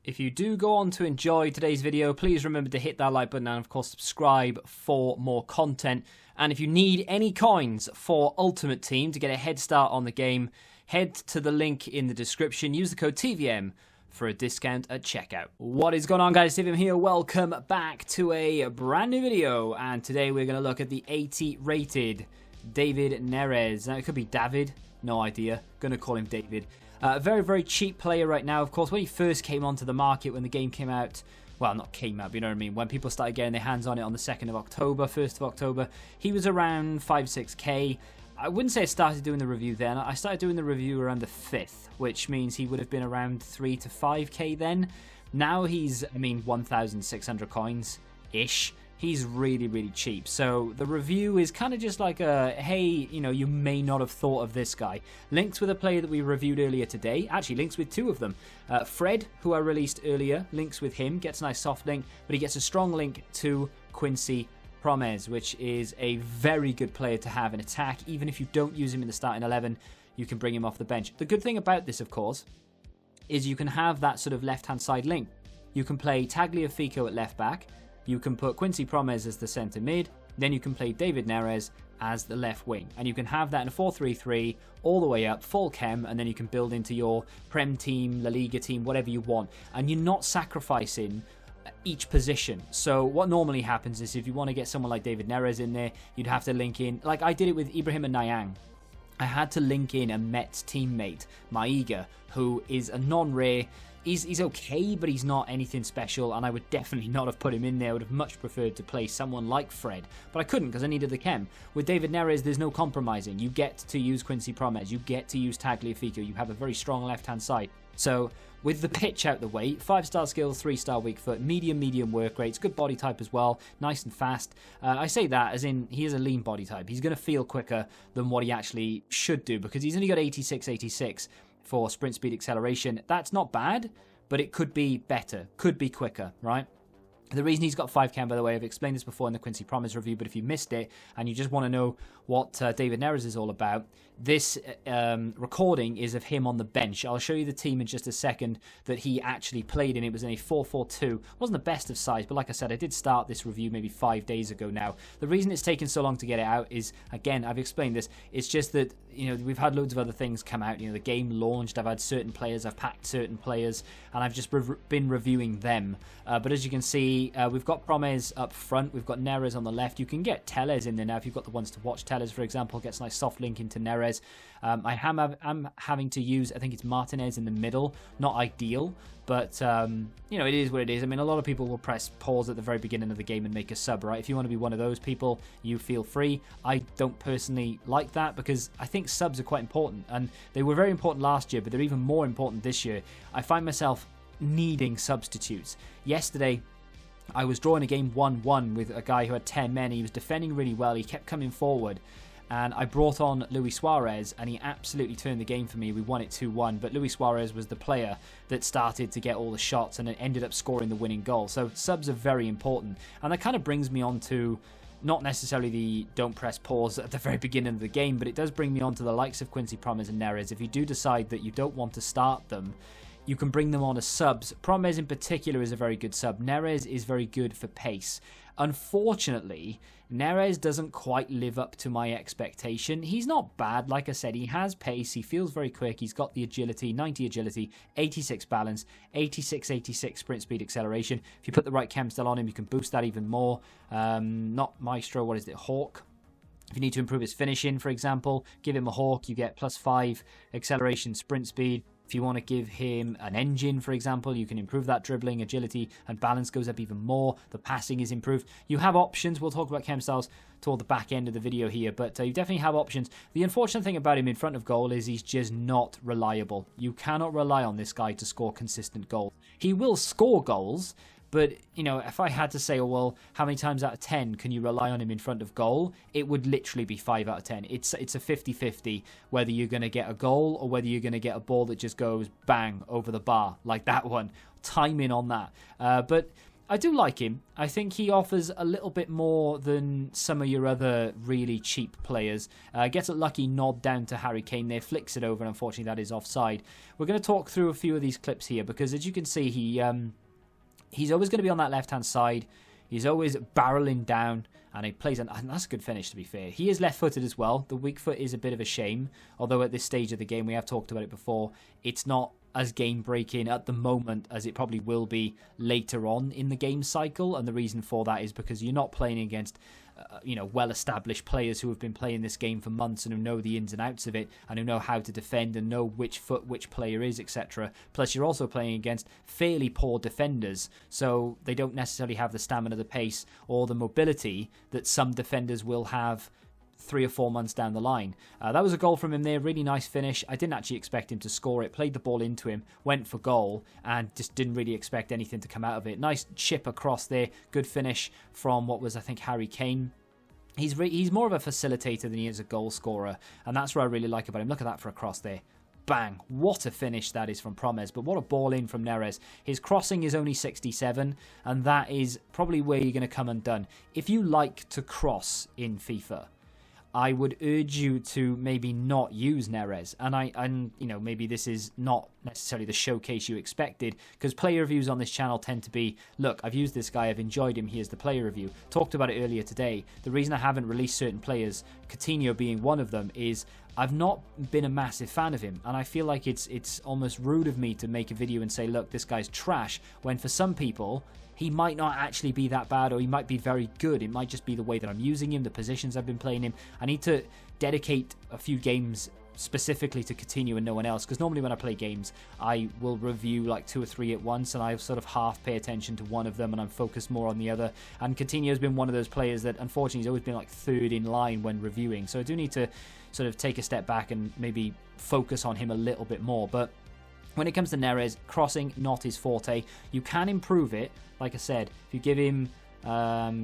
If you do go on to enjoy today's video, please remember to hit that like button and of course subscribe for more content. And if you need any coins for Ultimate Team to get a head start on the game, head to the link in the description. Use the code TVM for a discount at checkout. What is going on, guys? TVM here. Welcome back to a brand new video. And today we're going to look at the 80 rated David Neres. Now it could be David, no idea. Gonna call him David. Very, very cheap player right now. Of course, when he first came onto the market, when the game came out, well, not came out, but you know what I mean, when people started getting their hands on it on the 2nd of October, 1st of October, he was around 5-6k. I wouldn't say I started doing the review then. I started doing the review around the 5th, which means he would have been around 3 to 5k then. Now he's, 1,600 coins-ish. He's really, really cheap. So the review is kind of just like a, hey, you may not have thought of this guy. Links with a player that we reviewed earlier today. Actually, links with two of them. Fred, who I released earlier, links with him. Gets a nice soft link, but he gets a strong link to Quincy Promes, which is a very good player to have in attack. Even if you don't use him in the starting 11, you can bring him off the bench. The good thing about this, of course, is you can have that sort of left-hand side link. You can play Tagliafico at left back. You can put Quincy Promes as the centre mid, then you can play David Neres as the left wing. And you can have that in a 4-3-3 all the way up, full chem, and then you can build into your Prem team, La Liga team, whatever you want. And you're not sacrificing each position. So what normally happens is if you want to get someone like David Neres in there, you'd have to link in, like I did it with Ibrahim and Nyang. I had to link in a Mets teammate, Maiga, who is a non-rare. He's okay, but he's not anything special, and I would definitely not have put him in there. I would have much preferred to play someone like Fred, but I couldn't because I needed the chem. With David Neres, there's no compromising. You get to use Quincy Promes. You get to use Tagliafico. You have a very strong left-hand side. So with the pitch out the way, 5-star skills, 3-star weak foot, medium work rates, good body type as well, nice and fast. I say that as in he is a lean body type. He's going to feel quicker than what he actually should do because he's only got 86 for sprint speed acceleration. That's not bad, but it could be better, could be quicker, right? The reason he's got 5 chem, by the way, I've explained this before in the Quincy Promes review, but if you missed it and you just want to know what David Neres is all about, this recording is of him on the bench. I'll show you the team in just a second that he actually played in. It was in a 4-4-2. Wasn't the best of size, but like I said, I did start this review maybe 5 days ago now. The reason it's taken so long to get it out is, again, I've explained this, it's just that, we've had loads of other things come out. The game launched, I've had certain players, I've packed certain players, and I've just been reviewing them. But as you can see, we've got Promes up front, we've got Neres on the left. You can get Teles in there now if you've got the ones to watch. Teles, for example, gets a nice soft link into Neres. I'm having to use, I think it's Martinez in the middle. Not ideal, but it is what it is. A lot of people will press pause at the very beginning of the game and make a sub, right? If you want to be one of those people, you feel free. I don't personally like that because I think subs are quite important, and they were very important last year, but they're even more important this year. I find myself needing substitutes. Yesterday, I was drawing a game 1-1 with a guy who had 10 men. He was defending really well. He kept coming forward. And I brought on Luis Suarez, and he absolutely turned the game for me. We won it 2-1, but Luis Suarez was the player that started to get all the shots and it ended up scoring the winning goal. So subs are very important. And that kind of brings me on to not necessarily the don't press pause at the very beginning of the game, but it does bring me on to the likes of Quincy Promes and Neres. If you do decide that you don't want to start them, you can bring them on as subs. Promes in particular is a very good sub. Neres is very good for pace. Unfortunately, Neres doesn't quite live up to my expectation. He's not bad, like I said, he has pace, he feels very quick, he's got the agility, 90 agility, 86 balance, 86 sprint speed acceleration. If you put the right chem still on him, you can boost that even more. Not Maestro, what is it, Hawk? If you need to improve his finishing, for example, give him a Hawk, you get +5 acceleration, sprint speed. If you want to give him an engine, for example, you can improve that dribbling, agility, and balance goes up even more. The passing is improved. You have options. We'll talk about chem styles toward the back end of the video here, but you definitely have options. The unfortunate thing about him in front of goal is he's just not reliable. You cannot rely on this guy to score consistent goals. He will score goals, but, if I had to say, well, how many times out of 10 can you rely on him in front of goal? It would literally be 5 out of 10. It's a 50-50 whether you're going to get a goal or whether you're going to get a ball that just goes bang over the bar like that one. Timing on that. But I do like him. I think he offers a little bit more than some of your other really cheap players. Gets a lucky nod down to Harry Kane there, flicks it over, and unfortunately that is offside. We're going to talk through a few of these clips here because, as you can see, he's always going to be on that left-hand side. He's always barreling down, and he plays, and that's a good finish, to be fair. He is left-footed as well. The weak foot is a bit of a shame, although at this stage of the game, we have talked about it before, it's not as game-breaking at the moment as it probably will be later on in the game cycle, and the reason for that is because you're not playing against well-established players who have been playing this game for months and who know the ins and outs of it and who know how to defend and know which foot which player is, etc. Plus, you're also playing against fairly poor defenders, so they don't necessarily have the stamina, the pace, or the mobility that some defenders will have 3 or 4 months down the line. That was a goal from him there, really nice finish. I didn't actually expect him to score it, played the ball into him, went for goal, and just didn't really expect anything to come out of it. Nice chip across there, good finish from what was, I think, Harry Kane. He's more of a facilitator than he is a goal scorer, and that's what I really like about him. Look at that for a cross there. Bang! What a finish that is from Promes, but what a ball in from Neres. His crossing is only 67, and that is probably where you're going to come undone. If you like to cross in FIFA, I would urge you to maybe not use Neres, and maybe this is not necessarily the showcase you expected, because player reviews on this channel tend to be, look, I've used this guy, I've enjoyed him, here's the player review. Talked about it earlier today. The reason I haven't released certain players, Coutinho being one of them, is I've not been a massive fan of him, and I feel like it's almost rude of me to make a video and say, look, this guy's trash, when for some people he might not actually be that bad, or he might be very good. It might just be the way that I'm using him, the positions I've been playing him. I need to dedicate a few games specifically to Coutinho and no one else, because normally when I play games, I will review like 2 or 3 at once, and I sort of half pay attention to one of them, and I'm focused more on the other. And Coutinho's been one of those players that, unfortunately, he's always been like 3rd in line when reviewing. So I do need to sort of take a step back and maybe focus on him a little bit more. But when it comes to Neres, crossing, not his forte. You can improve it. Like I said, if you give him,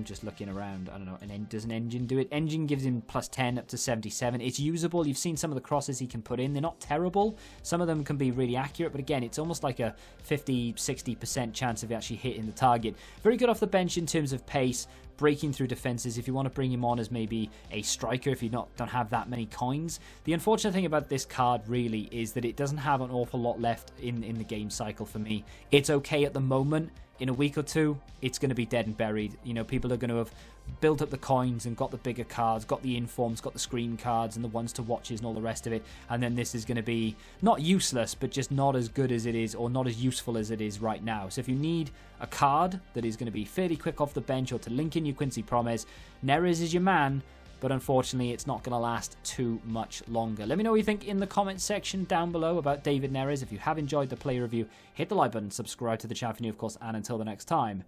just looking around, I don't know, does an engine do it? Engine gives him +10 up to 77. It's usable. You've seen some of the crosses he can put in. They're not terrible. Some of them can be really accurate, but again, it's almost like a 50-60% chance of actually hitting the target. Very good off the bench in terms of pace, breaking through defenses if you want to bring him on as maybe a striker if you don't have that many coins. The unfortunate thing about this card really is that it doesn't have an awful lot left in the game cycle for me. It's okay at the moment. In a week or two, it's going to be dead and buried. You know, people are going to have built up the coins and got the bigger cards, got the informs, got the screen cards and the ones to watches and all the rest of it. And then this is going to be not useless, but just not as good as it is, or not as useful as it is right now. So if you need a card that is going to be fairly quick off the bench, or to link in your Quincy Promes, Neres is your man. But unfortunately, it's not going to last too much longer. Let me know what you think in the comments section down below about David Neres. If you have enjoyed the player review, hit the like button, subscribe to the channel for new, of course, and until the next time,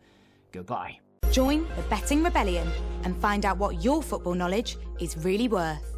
goodbye. Join the Betting Rebellion and find out what your football knowledge is really worth.